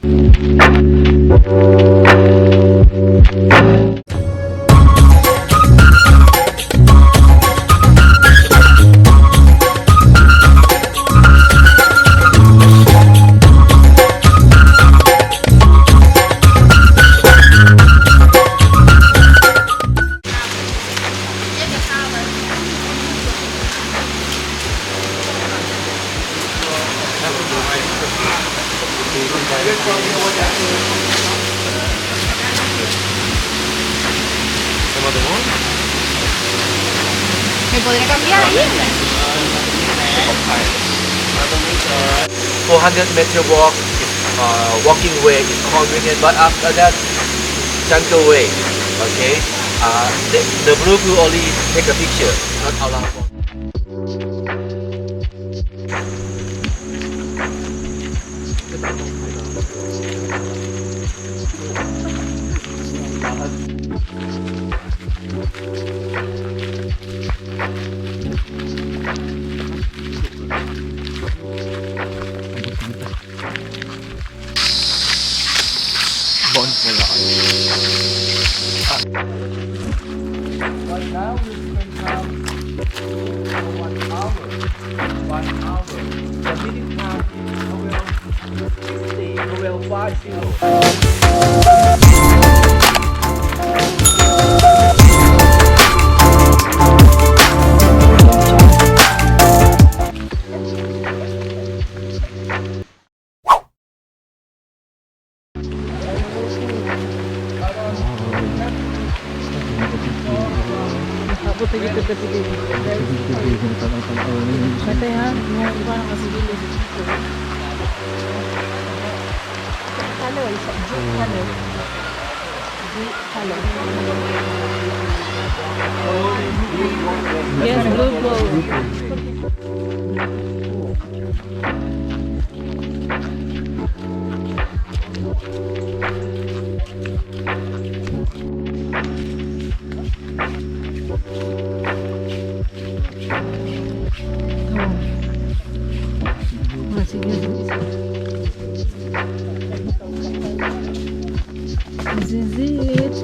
¿Me podría cambiar ahí? 400-meter walk, walking way is convenient, but after that, jungle way. Okay, the group will only take a picture, not allow. Right now we spend time for 1 hour. 1 hour. The minute time is 50. Yes, blue. This is it.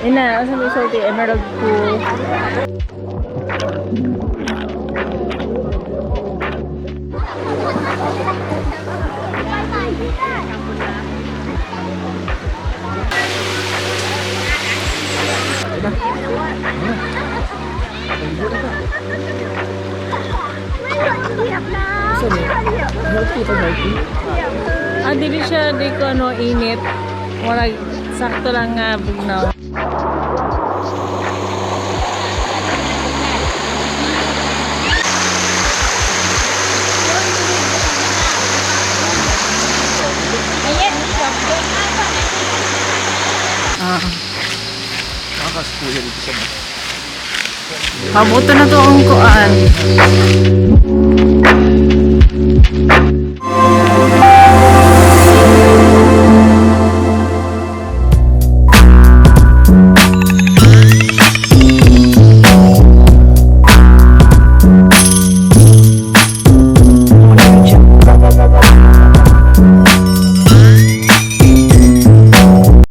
Ina, asa may salty emerald pool. Dili siya, di ko init. Wala, sakto lang nga bugnaw. Mabuto na to ang kuan.